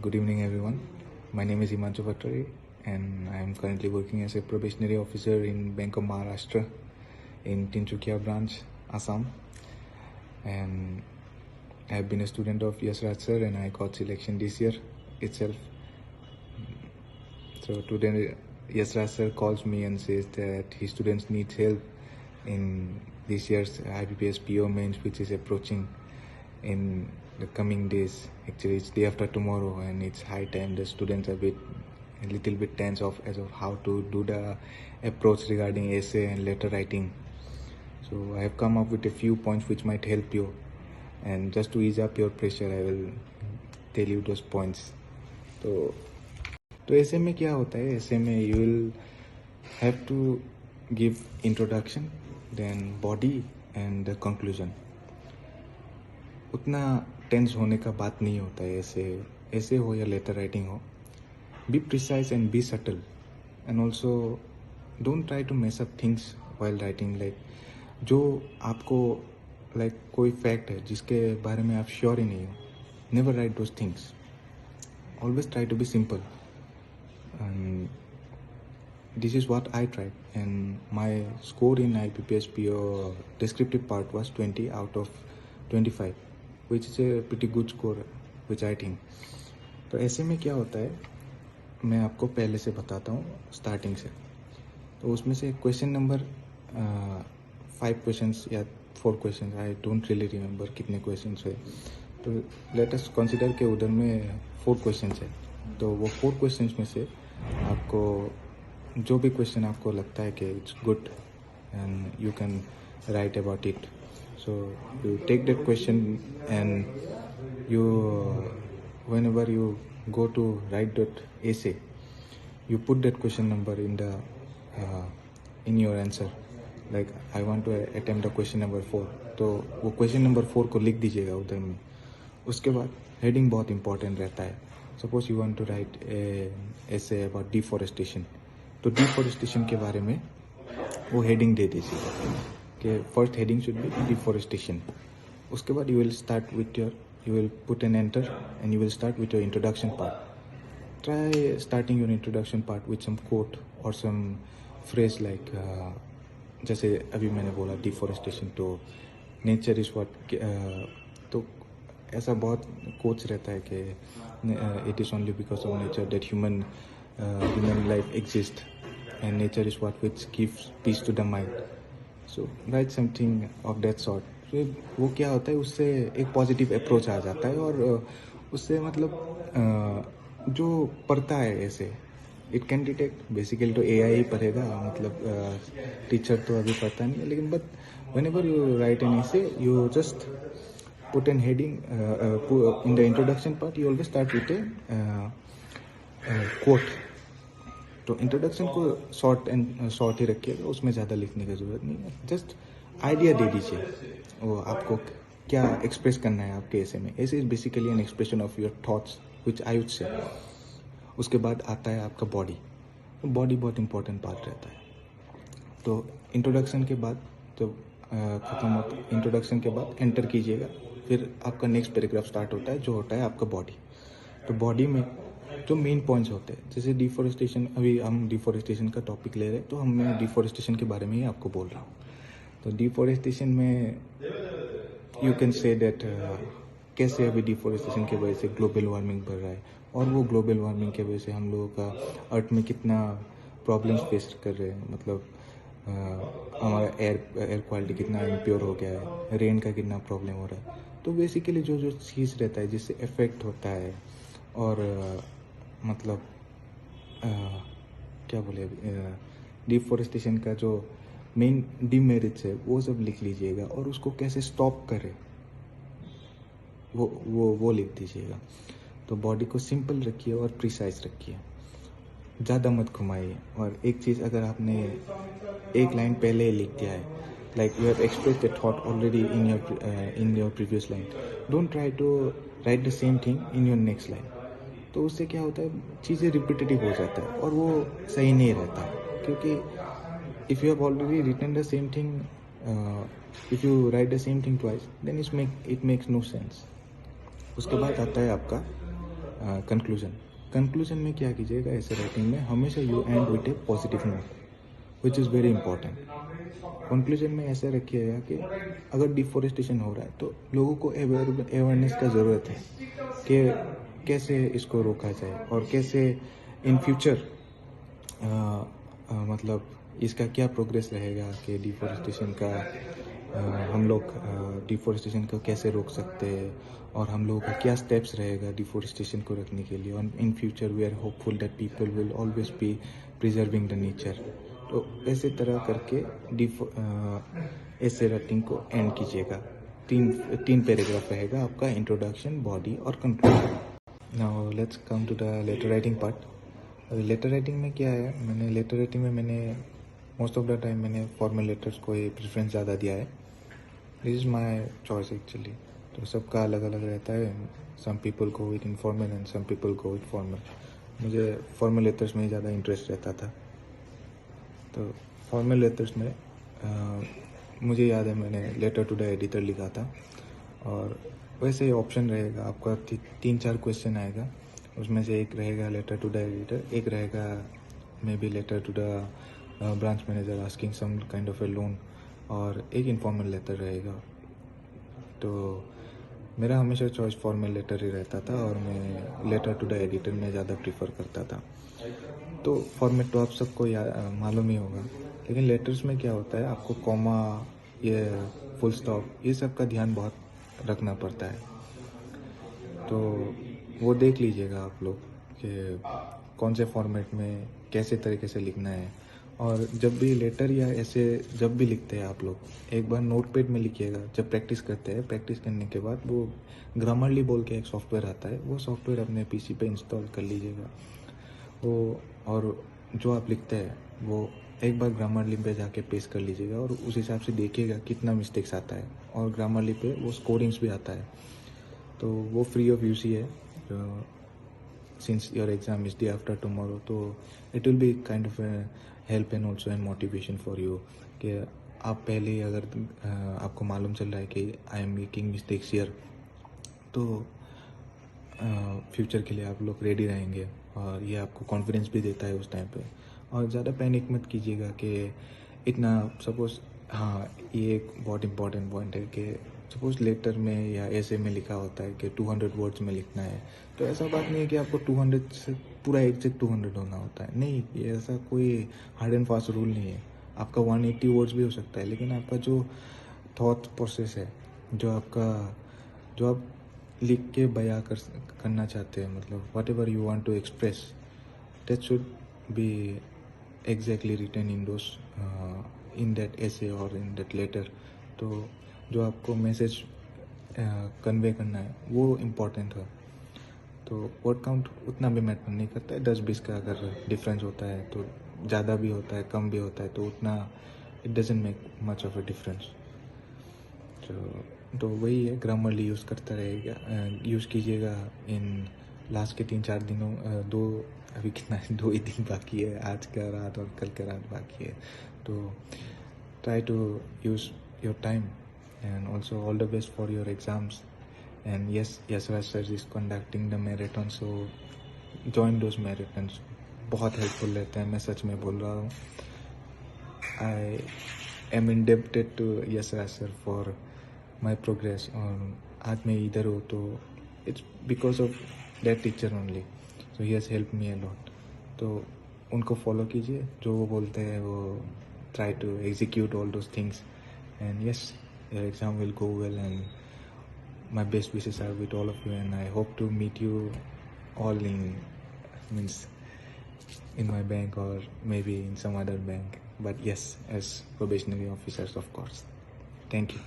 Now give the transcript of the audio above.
Good evening, everyone. My name is Himanshu Bhattari, and I am currently working as a probationary officer in Bank of Maharashtra in Tinsukia branch, Assam. And I have been a student of Yash Raj sir, and I got selection this year itself. So today, Yash Raj sir calls me and says that his students need help in this year's IBPS PO mains, which is approaching in the coming days. Actually, it's day after tomorrow, and it's high time. The students are a little bit tense as of how to do the approach regarding essay and letter writing. So I have come up with a few points which might help you, and just to ease up your pressure, I will tell you those points. तो ऐसे में क्या होता है, ऐसे में you will have to give introduction, then body and the conclusion. उतना tense होने का बात नहीं होता है ऐसे हो या लेटर राइटिंग हो. Be precise and be subtle, and also don't try to mess up things while writing. Like जो आपको लाइक कोई फैक्ट है जिसके बारे में आप श्योर ही नहीं हो, never write those things. Always try to be simple. This is what I tried, and my score in IBPS PO descriptive part was 20 out of 25, which is a pretty good score, which I think. तो ऐसे में क्या होता है, मैं आपको पहले से बताता हूँ स्टार्टिंग से. तो उसमें से क्वेश्चन नंबर 5 क्वेश्चंस या 4 questions, I don't really remember कितने क्वेश्चंस है. तो लेट अस कंसीडर के उधर में 4 क्वेश्चंस है. तो वो 4 क्वेश्चंस में से आपको जो भी क्वेश्चन आपको लगता है कि it's good and you can write about it, so you take that question and you whenever you go to write that essay, you put that question number in your answer. Like I want to attempt the question number 4, तो वो question number 4 को लिख दीजिएगा उधर में. उसके बाद heading बहुत इंपॉर्टेंट रहता है. Suppose you want to write essay about deforestation, तो डिफॉरेस्टेशन के बारे में वो हेडिंग दे दीजिएगा कि first heading should be deforestation. उसके बाद you will put an enter and you will start with your introduction part. Try starting your introduction part with some quote और सम फ्रेज लाइक, जैसे अभी मैंने बोला डिफॉरेस्टेशन, तो नेचर इज़ व्हाट, तो ऐसा बहुत कोट्स रहता है कि it is only because of nature that human life exist, and nature is what which gives peace to the mind. So write something of that sort. तो वो क्या होता है, उससे एक पॉजिटिव अप्रोच आ जाता है, और उससे मतलब जो पढ़ता है ऐसे, इट कैन डिटेक्ट. बेसिकली तो AI ही पढ़ेगा, मतलब टीचर तो अभी पढ़ता नहीं है, लेकिन but whenever you write an ऐसे, you just put an heading in the introduction part. You always start with a quote. तो इंट्रोडक्शन को शॉर्ट ही रखिएगा, उसमें ज़्यादा लिखने की ज़रूरत नहीं है. जस्ट आइडिया दे दीजिए वो आपको क्या एक्सप्रेस करना है आपके ऐसे में. ऐसे is basically an expression of your thoughts which I would say. उसके बाद आता है आपका बॉडी. बॉडी बहुत इंपॉर्टेंट पार्ट रहता है. तो इंट्रोडक्शन के बाद जब ख़त्म होता है, इंट्रोडक्शन के बाद एंटर कीजिएगा, फिर आपका नेक्स्ट पैराग्राफ स्टार्ट होता है, जो होता है आपका बॉडी. तो बॉडी में जो मेन पॉइंट्स होते हैं, जैसे डिफॉरेस्टेशन, अभी हम डिफॉरेस्टेशन का टॉपिक ले रहे हैं, तो मैं डिफॉरेस्टेशन के बारे में ही आपको बोल रहा हूँ. तो डिफॉरेस्टेशन में यू कैन से दैट कैसे अभी डिफॉरेस्टेशन की वजह से ग्लोबल वार्मिंग बढ़ रहा है, और वो ग्लोबल वार्मिंग की वजह से हम लोगों का अर्थ में कितना प्रॉब्लम्स फेस कर रहे हैं. मतलब हमारा एयर क्वालिटी कितना इम्प्योर हो गया है, रेन का कितना प्रॉब्लम हो रहा है. तो बेसिकली जो चीज़ रहता है जिससे इफ़ेक्ट होता है, और मतलब क्या बोले, डिफॉरेस्टेशन का जो मेन डिमेरिट्स है वो सब लिख लीजिएगा, और उसको कैसे स्टॉप करें वो लिख दीजिएगा. तो बॉडी को सिंपल रखिए और प्रिसाइज रखिए, ज़्यादा मत घुमाइए. और एक चीज़, अगर आपने एक लाइन पहले लिख दिया है, like you have expressed the thought already in your previous line, don't try to write the same thing in your next line. तो उससे क्या होता है, चीज़ें रिपीटेटिव हो जाता है, और वो सही नहीं रहता. क्योंकि if you have already written the same thing, if you write the same thing twice, then it makes no sense. उसके बाद आता है आपका कंक्लूजन में क्या कीजिएगा, ऐसे राइटिंग में हमेशा you and with A positive note which is very important. Conclusion में ऐसे रखिएगा कि अगर डिफॉरेस्टेशन हो रहा है तो लोगों को अवेयरनेस का ज़रूरत है कि कैसे इसको रोका जाए और कैसे इन फ्यूचर मतलब इसका क्या प्रोग्रेस रहेगा कि डिफॉरेस्टेशन का हम लोग डिफॉरेस्टेशन को कैसे रोक सकते हैं और हम लोगों का क्या स्टेप्स रहेगा डिफॉरेस्टेशन को रखने के लिए. और in future we are hopeful that people will always be preserving the nature. तो ऐसे तरह करके ऐसे राइटिंग को एंड कीजिएगा. तीन पैराग्राफ रहेगा आपका, इंट्रोडक्शन, बॉडी और conclusion. Now let's come to the letter writing part. Letter writing में क्या है, लेटर राइटिंग में मैंने मोस्ट ऑफ द टाइम मैंने फॉर्मल लेटर्स को ही प्रेफरेंस ज़्यादा दिया है. This is my choice actually. तो सबका अलग अलग रहता है. Some people go with informal and some people go with formal. मुझे फॉर्मल लेटर्स में ही ज़्यादा इंटरेस्ट रहता था. तो फॉर्मल लेटर्स में मुझे याद है मैंने लेटर टू द एडिटर लिखा था. और वैसे ही ऑप्शन रहेगा आपका, 3-4 क्वेश्चन आएगा. उसमें से एक रहेगा लेटर टू द एडिटर, एक रहेगा maybe letter to the branch manager asking some kind of a loan, और एक इनफॉर्मल लेटर रहेगा. तो मेरा हमेशा चॉइस फॉर्मल लेटर ही रहता था और मैं लेटर टू द एडिटर में ज़्यादा प्रीफर करता था. तो फॉर्मेट तो आप सबको मालूम ही होगा, लेकिन लेटर्स में क्या होता है, आपको कॉमा, ये फुल स्टॉप, ये सब का ध्यान बहुत रखना पड़ता है. तो वो देख लीजिएगा आप लोग कि कौन से फॉर्मेट में कैसे तरीके से लिखना है. और जब भी लेटर या ऐसे जब भी लिखते हैं आप लोग, एक बार नोटपैड में लिखिएगा. जब प्रैक्टिस करते हैं, प्रैक्टिस करने के बाद वो ग्रामरली बोल के एक सॉफ्टवेयर आता है, वो सॉफ्टवेयर अपने पीसी पे इंस्टॉल कर लीजिएगा. वो और जो आप लिखते हैं वो एक बार ग्रामरली पे जाके पेस्ट कर लीजिएगा और उस हिसाब से देखिएगा कितना मिस्टेक्स आता है. और ग्रामरली पे वो स्कोरिंग्स भी आता है. तो वो फ्री ऑफ यूज ही है. Since your exam is day after tomorrow, तो it will be kind of help and also and motivation for you कि आप पहले ही अगर आपको मालूम चल रहा है कि I am making mistakes here, तो फ्यूचर के लिए आप लोग रेडी रहेंगे. और ये आपको कॉन्फिडेंस भी देता है उस टाइम पे. और ज़्यादा पैनिक मत कीजिएगा कि इतना, सपोज़, हाँ, ये एक बहुत इंपॉर्टेंट पॉइंट है कि सपोज़ लेटर में या ऐसे में लिखा होता है कि 200 वर्ड्स में लिखना है. तो ऐसा बात नहीं है कि आपको 200 से पूरा एग्जैक्ट 200 होना होता है. नहीं, ये ऐसा कोई हार्ड एंड फास्ट रूल नहीं है. आपका 180 वर्ड्स भी हो सकता है, लेकिन आपका जो थॉट प्रोसेस है, जो आप लिख के बयां करना चाहते हैं, मतलब whatever you want to express, that should be exactly written in that essay और इन दैट लेटर. तो जो आपको मैसेज कन्वे करना है वो इम्पोर्टेंट है. तो वर्ड काउंट उतना भी मैटर नहीं करता है. 10-20 का अगर डिफरेंस होता है तो ज़्यादा भी होता है, कम भी होता है, तो उतना it doesn't make much of A difference. तो वही है, ग्रामरली यूज़ करता रहेगा, यूज़ कीजिएगा. इन लास्ट के 3-4 दिनों, अभी कितना है, 2 ही दिन बाकी है. आज का रात और कल का रात बाकी है. तो try to use your time and also all the best for your exams. And yes, Raj sir is conducting the marathon, so join those marathons. बहुत हेल्पफुल रहता है, मैं सच में बोल रहा हूँ. I am indebted to Raj sir for my progress. और आज मैं इधर हूँ तो it's because of that teacher only. So he has helped me a lot. तो उनको फॉलो कीजिए, जो वो बोलते हैं वो try to execute all those things. And yes, your exam will go well, and my best wishes are with all of you, and I hope to meet you all in my bank or maybe in some other bank, but yes, as probationary officers, of course. Thank you.